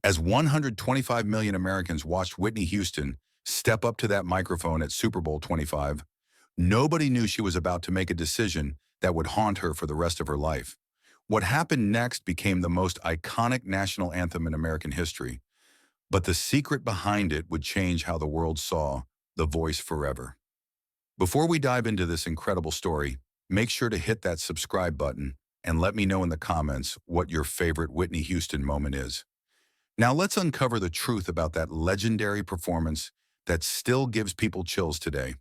As 125 million Americans watched Whitney Houston step up to that microphone at Super Bowl XXV, nobody knew she was about to make a decision that would haunt her for the rest of her life. What happened next became the most iconic national anthem in American history, but the secret behind it would change how the world saw the voice forever. Before we dive into this incredible story, make sure to hit that subscribe button and let me know in the comments what your favorite Whitney Houston moment is. Now let's uncover the truth about that legendary performance that still gives people chills today.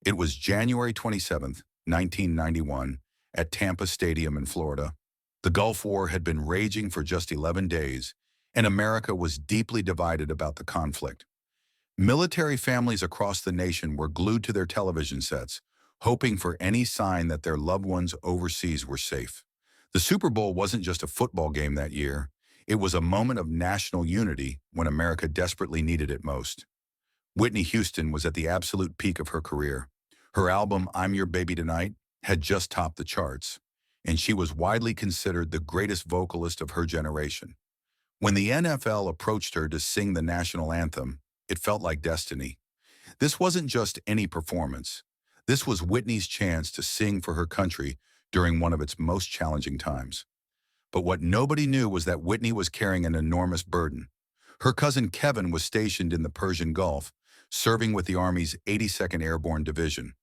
It was January 27th, 1991, at Tampa Stadium in Florida. The Gulf War had been raging for just 11 days, and America was deeply divided about the conflict. Military families across the nation were glued to their television sets, hoping for any sign that their loved ones overseas were safe. The Super Bowl wasn't just a football game that year. It was a moment of national unity when America desperately needed it most. Whitney Houston was at the absolute peak of her career. Her album, I'm Your Baby Tonight, had just topped the charts, and she was widely considered the greatest vocalist of her generation. When the NFL approached her to sing the national anthem, it felt like destiny. This wasn't just any performance. This was Whitney's chance to sing for her country during one of its most challenging times. But what nobody knew was that Whitney was carrying an enormous burden. Her cousin Kevin was stationed in the Persian Gulf, serving with the Army's 82nd Airborne Division.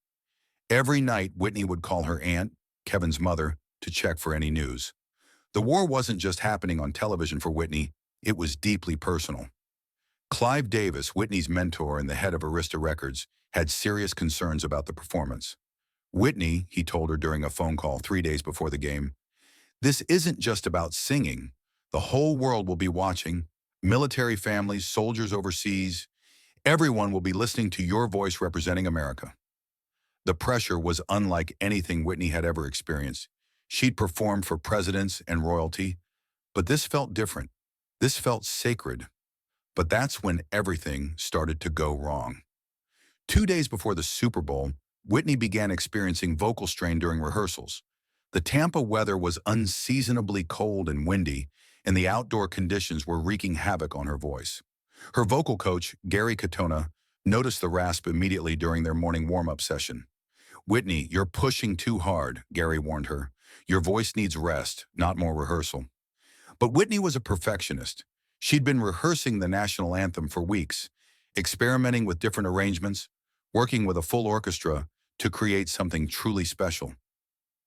Every night, Whitney would call her aunt, Kevin's mother, to check for any news. The war wasn't just happening on television for Whitney, it was deeply personal. Clive Davis, Whitney's mentor and the head of Arista Records, had serious concerns about the performance. Whitney, he told her during a phone call 3 days before the game, this isn't just about singing. The whole world will be watching. Military families, soldiers overseas, everyone will be listening to your voice representing America. The pressure was unlike anything Whitney had ever experienced. She'd performed for presidents and royalty, but this felt different. This felt sacred. But that's when everything started to go wrong. 2 days before the Super Bowl, Whitney began experiencing vocal strain during rehearsals. The Tampa weather was unseasonably cold and windy, and the outdoor conditions were wreaking havoc on her voice. Her vocal coach, Gary Katona, noticed the rasp immediately during their morning warm-up session. Whitney, you're pushing too hard, Gary warned her. Your voice needs rest, not more rehearsal. But Whitney was a perfectionist. She'd been rehearsing the national anthem for weeks, experimenting with different arrangements, working with a full orchestra to create something truly special.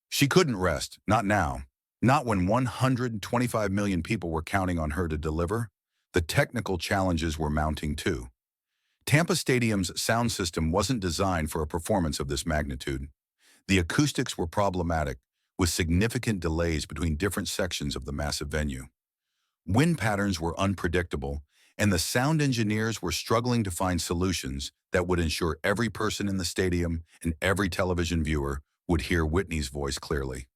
She couldn't rest, not now, not when 125 million people were counting on her to deliver. The technical challenges were mounting too. Tampa Stadium's sound system wasn't designed for a performance of this magnitude. The acoustics were problematic, with significant delays between different sections of the massive venue. Wind patterns were unpredictable, and the sound engineers were struggling to find solutions that would ensure every person in the stadium and every television viewer would hear Whitney's voice clearly.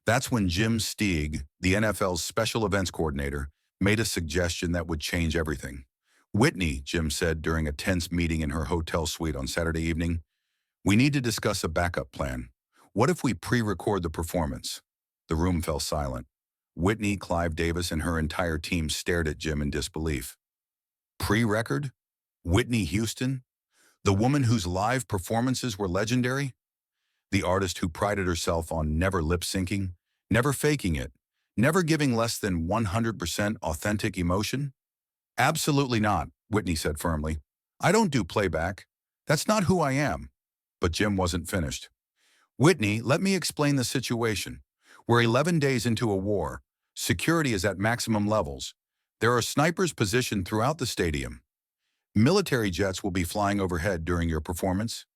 That's when Jim Steig, the NFL's special events coordinator, made a suggestion that would change everything. Whitney, Jim said during a tense meeting in her hotel suite on Saturday evening, we need to discuss a backup plan. What if we pre-record the performance? The room fell silent. Whitney, Clive Davis, and her entire team stared at Jim in disbelief. Pre-record? Whitney Houston? The woman whose live performances were legendary? The artist who prided herself on never lip-syncing, never faking it, never giving less than 100% authentic emotion? Absolutely not, Whitney said firmly. I don't do playback. That's not who I am. But Jim wasn't finished. Whitney, let me explain the situation. We're 11 days into a war. Security is at maximum levels. There are snipers positioned throughout the stadium. Military jets will be flying overhead during your performance.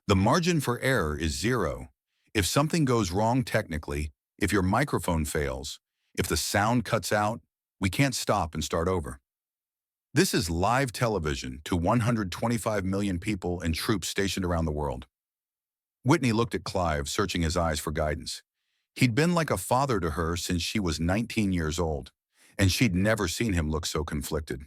The margin for error is zero. If something goes wrong technically, if your microphone fails, if the sound cuts out, we can't stop and start over. This is live television to 125 million people and troops stationed around the world. Whitney looked at Clive, searching his eyes for guidance. He'd been like a father to her since she was 19 years old, and she'd never seen him look so conflicted.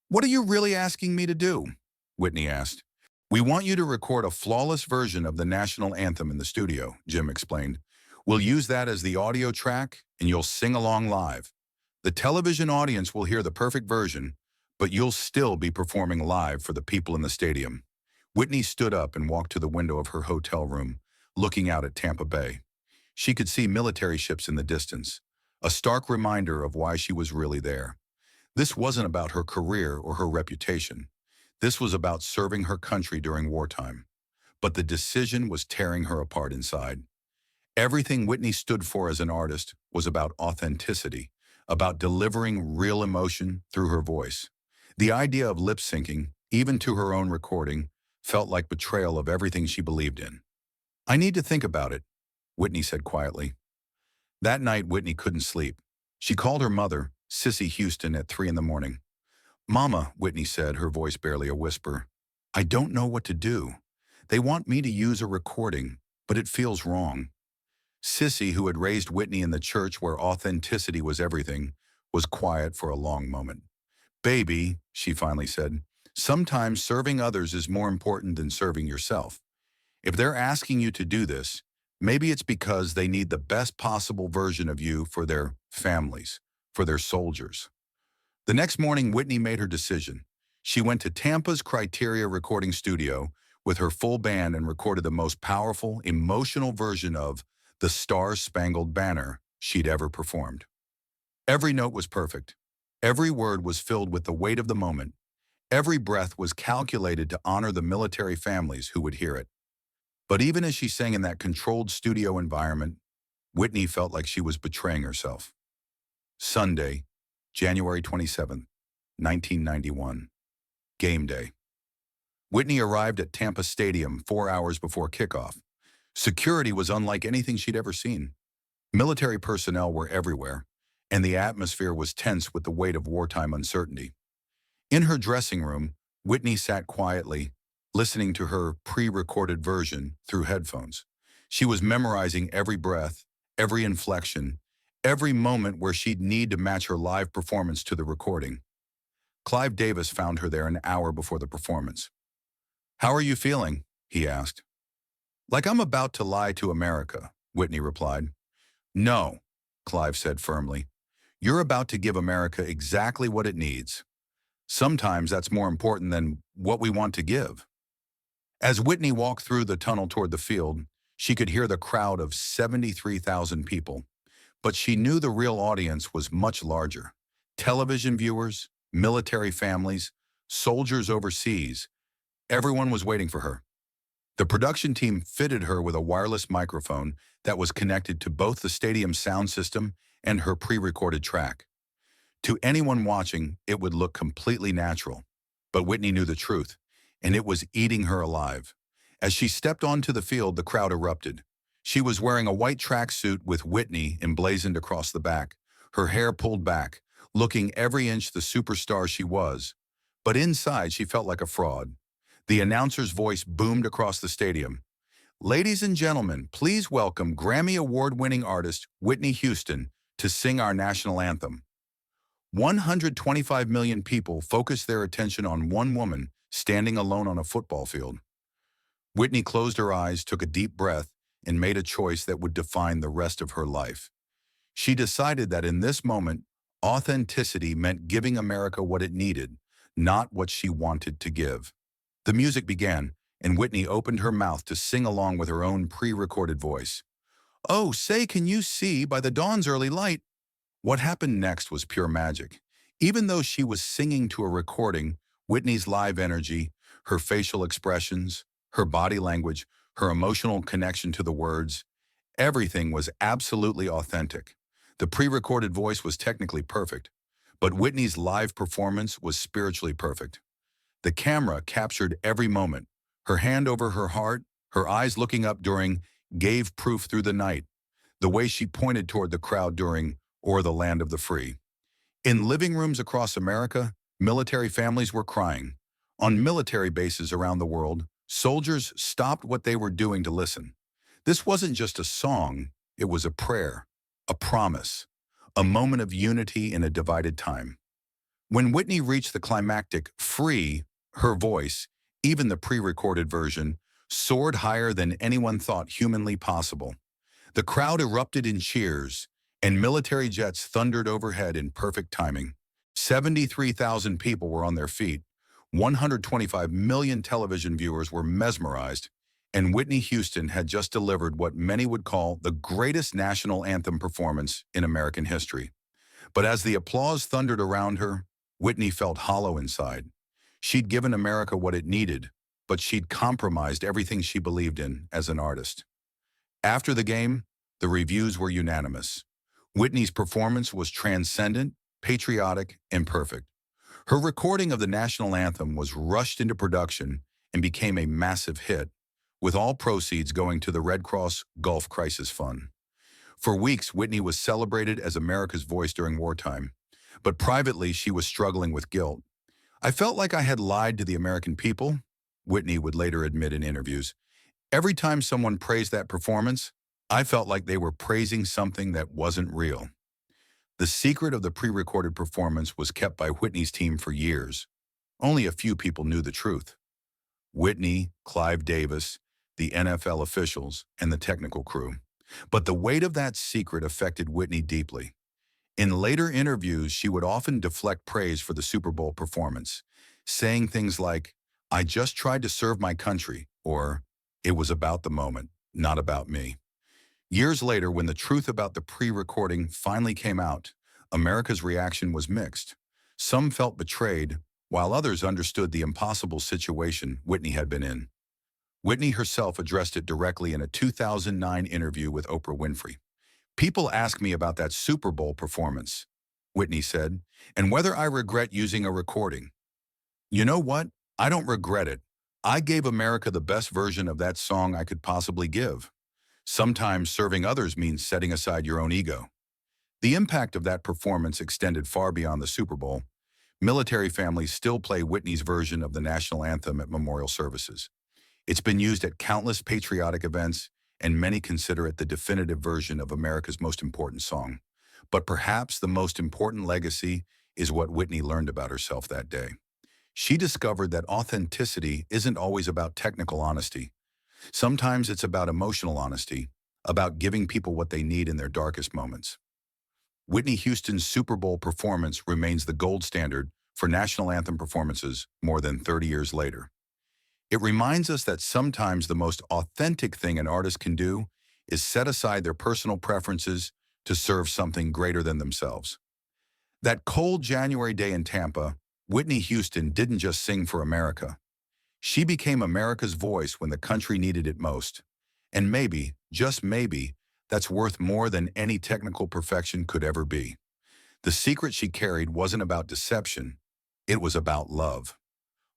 What are you really asking me to do? Whitney asked. We want you to record a flawless version of the national anthem in the studio, Jim explained. We'll use that as the audio track, and you'll sing along live. The television audience will hear the perfect version, but you'll still be performing live for the people in the stadium. Whitney stood up and walked to the window of her hotel room, looking out at Tampa Bay. She could see military ships in the distance, a stark reminder of why she was really there. This wasn't about her career or her reputation. This was about serving her country during wartime. But the decision was tearing her apart inside. Everything Whitney stood for as an artist was about authenticity, about delivering real emotion through her voice. The idea of lip-syncing, even to her own recording, felt like betrayal of everything she believed in. "I need to think about it," Whitney said quietly. That night, Whitney couldn't sleep. She called her mother, Sissy Houston, at 3 in the morning. "Mama," Whitney said, her voice barely a whisper, "I don't know what to do. They want me to use a recording, but it feels wrong." Sissy, who had raised Whitney in the church where authenticity was everything, was quiet for a long moment. "Baby," she finally said, "sometimes serving others is more important than serving yourself. If they're asking you to do this, maybe it's because they need the best possible version of you for their families, for their soldiers." The next morning, Whitney made her decision. She went to Tampa's Criteria recording studio with her full band and recorded the most powerful, emotional version of "The Star-Spangled Banner" she'd ever performed. Every note was perfect. Every word was filled with the weight of the moment. Every breath was calculated to honor the military families who would hear it. But even as she sang in that controlled studio environment, Whitney felt like she was betraying herself. Sunday, January 27, 1991. Game day. Whitney arrived at Tampa Stadium 4 hours before kickoff. Security was unlike anything she'd ever seen. Military personnel were everywhere, and the atmosphere was tense with the weight of wartime uncertainty. In her dressing room, Whitney sat quietly, listening to her pre-recorded version through headphones. She was memorizing every breath, every inflection, every moment where she'd need to match her live performance to the recording. Clive Davis found her there an hour before the performance. "How are you feeling?" he asked. "Like I'm about to lie to America," Whitney replied. "No," Clive said firmly. "You're about to give America exactly what it needs. Sometimes that's more important than what we want to give." As Whitney walked through the tunnel toward the field, she could hear the crowd of 73,000 people. But she knew the real audience was much larger. Television viewers, military families, soldiers overseas. Everyone was waiting for her. The production team fitted her with a wireless microphone that was connected to both the stadium's sound system and her pre-recorded track. To anyone watching, it would look completely natural. But Whitney knew the truth, and it was eating her alive. As she stepped onto the field, the crowd erupted. She was wearing a white tracksuit with Whitney emblazoned across the back, her hair pulled back, looking every inch the superstar she was. But inside, she felt like a fraud. The announcer's voice boomed across the stadium. "Ladies and gentlemen, please welcome Grammy Award-winning artist Whitney Houston to sing our national anthem." 125 million people focused their attention on one woman standing alone on a football field. Whitney closed her eyes, took a deep breath, and made a choice that would define the rest of her life. She decided that in this moment, authenticity meant giving America what it needed, not what she wanted to give. The music began, and Whitney opened her mouth to sing along with her own pre-recorded voice. "Oh, say, can you see by the dawn's early light?" What happened next was pure magic. Even though she was singing to a recording, Whitney's live energy, her facial expressions, her body language, her emotional connection to the words, everything was absolutely authentic. The pre-recorded voice was technically perfect, but Whitney's live performance was spiritually perfect. The camera captured every moment, her hand over her heart, her eyes looking up during "Gave Proof Through the Night," the way she pointed toward the crowd during "O'er the Land of the Free." In living rooms across America, military families were crying. On military bases around the world, soldiers stopped what they were doing to listen. This wasn't just a song, it was a prayer, a promise, a moment of unity in a divided time. When Whitney reached the climactic "Free," her voice, even the pre-recorded version, soared higher than anyone thought humanly possible. The crowd erupted in cheers, and military jets thundered overhead in perfect timing. 73,000 people were on their feet, 125 million television viewers were mesmerized, and Whitney Houston had just delivered what many would call the greatest national anthem performance in American history. But as the applause thundered around her, Whitney felt hollow inside. She'd given America what it needed, but she'd compromised everything she believed in as an artist. After the game, the reviews were unanimous. Whitney's performance was transcendent, patriotic, and perfect. Her recording of the national anthem was rushed into production and became a massive hit, with all proceeds going to the Red Cross Gulf Crisis Fund. For weeks, Whitney was celebrated as America's voice during wartime, but privately she was struggling with guilt. "I felt like I had lied to the American people," Whitney would later admit in interviews. "Every time someone praised that performance, I felt like they were praising something that wasn't real." The secret of the pre-recorded performance was kept by Whitney's team for years. Only a few people knew the truth. Whitney, Clive Davis, the NFL officials, and the technical crew. But the weight of that secret affected Whitney deeply. In later interviews, she would often deflect praise for the Super Bowl performance, saying things like, "I just tried to serve my country," or "It was about the moment, not about me." Years later, when the truth about the pre-recording finally came out, America's reaction was mixed. Some felt betrayed, while others understood the impossible situation Whitney had been in. Whitney herself addressed it directly in a 2009 interview with Oprah Winfrey. "People ask me about that Super Bowl performance," Whitney said, "and whether I regret using a recording. You know what? I don't regret it. I gave America the best version of that song I could possibly give. Sometimes serving others means setting aside your own ego." The impact of that performance extended far beyond the Super Bowl. Military families still play Whitney's version of the national anthem at memorial services. It's been used at countless patriotic events, and many consider it the definitive version of America's most important song. But perhaps the most important legacy is what Whitney learned about herself that day. She discovered that authenticity isn't always about technical honesty. Sometimes it's about emotional honesty, about giving people what they need in their darkest moments. Whitney Houston's Super Bowl performance remains the gold standard for national anthem performances more than 30 years later. It reminds us that sometimes the most authentic thing an artist can do is set aside their personal preferences to serve something greater than themselves. That cold January day in Tampa, Whitney Houston didn't just sing for America. She became America's voice when the country needed it most. And maybe, just maybe, that's worth more than any technical perfection could ever be. The secret she carried wasn't about deception. It was about love.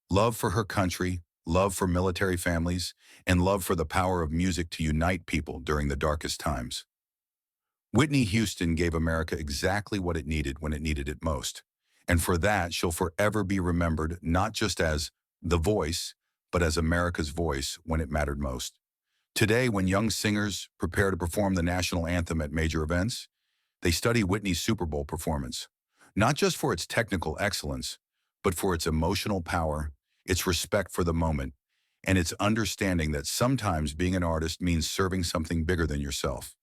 Love for her country, love for military families, and love for the power of music to unite people during the darkest times. Whitney Houston gave America exactly what it needed when it needed it most. And for that, she'll forever be remembered not just as the voice, but as America's voice when it mattered most. Today, when young singers prepare to perform the national anthem at major events, they study Whitney's Super Bowl performance, not just for its technical excellence, but for its emotional power, its respect for the moment, and its understanding that sometimes being an artist means serving something bigger than yourself.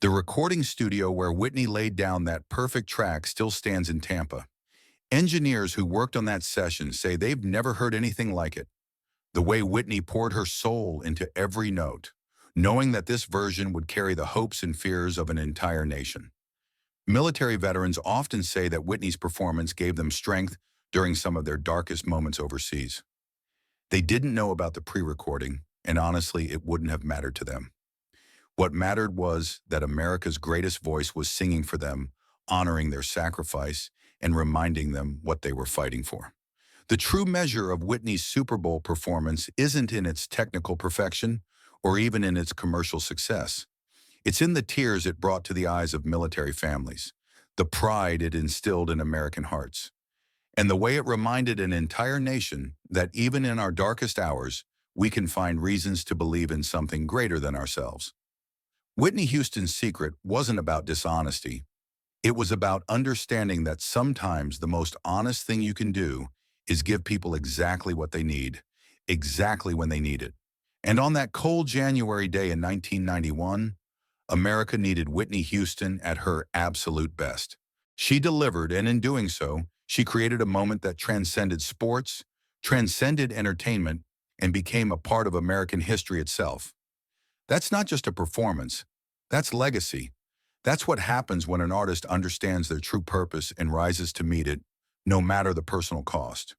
The recording studio where Whitney laid down that perfect track still stands in Tampa. Engineers who worked on that session say they've never heard anything like it. The way Whitney poured her soul into every note, knowing that this version would carry the hopes and fears of an entire nation. Military veterans often say that Whitney's performance gave them strength during some of their darkest moments overseas. They didn't know about the pre-recording, and honestly, it wouldn't have mattered to them. What mattered was that America's greatest voice was singing for them, honoring their sacrifice, and reminding them what they were fighting for. The true measure of Whitney's Super Bowl performance isn't in its technical perfection or even in its commercial success. It's in the tears it brought to the eyes of military families, the pride it instilled in American hearts, and the way it reminded an entire nation that even in our darkest hours, we can find reasons to believe in something greater than ourselves. Whitney Houston's secret wasn't about dishonesty. It was about understanding that sometimes the most honest thing you can do is give people exactly what they need, exactly when they need it. And on that cold January day in 1991, America needed Whitney Houston at her absolute best. She delivered, and in doing so, she created a moment that transcended sports, transcended entertainment, and became a part of American history itself. That's not just a performance, that's legacy. That's what happens when an artist understands their true purpose and rises to meet it, no matter the personal cost.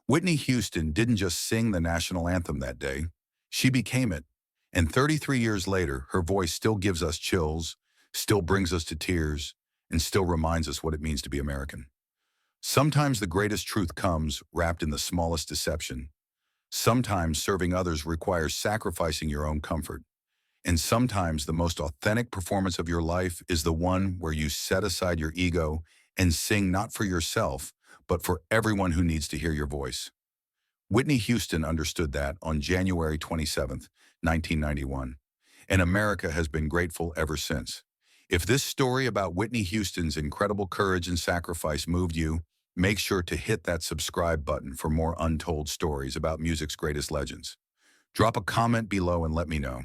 Whitney Houston didn't just sing the national anthem that day, she became it. And 33 years later, her voice still gives us chills, still brings us to tears, and still reminds us what it means to be American. Sometimes the greatest truth comes wrapped in the smallest deception. Sometimes serving others requires sacrificing your own comfort. And sometimes the most authentic performance of your life is the one where you set aside your ego and sing not for yourself, but for everyone who needs to hear your voice. Whitney Houston understood that on January 27, 1991, and America has been grateful ever since. If this story about Whitney Houston's incredible courage and sacrifice moved you, make sure to hit that subscribe button for more untold stories about music's greatest legends. Drop a comment below and let me know.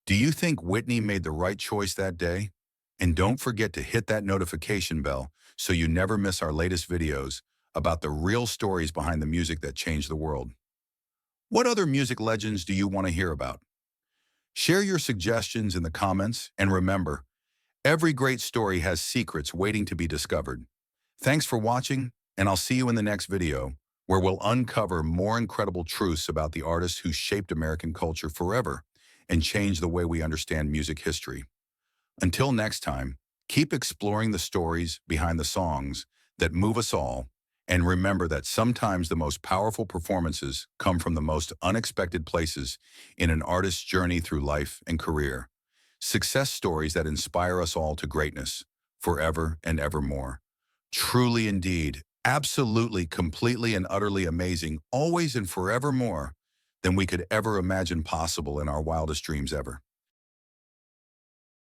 Do you think Whitney made the right choice that day? And don't forget to hit that notification bell so you never miss our latest videos about the real stories behind the music that changed the world. What other music legends do you want to hear about? Share your suggestions in the comments, and remember, every great story has secrets waiting to be discovered. Thanks for watching, and I'll see you in the next video, where we'll uncover more incredible truths about the artists who shaped American culture forever and changed the way we understand music history. Until next time, keep exploring the stories behind the songs that move us all, and remember that sometimes the most powerful performances come from the most unexpected places in an artist's journey through life and career. Success stories that inspire us all to greatness, forever and evermore. Truly indeed, absolutely, completely and utterly amazing, always and forevermore, than we could ever imagine possible in our wildest dreams ever.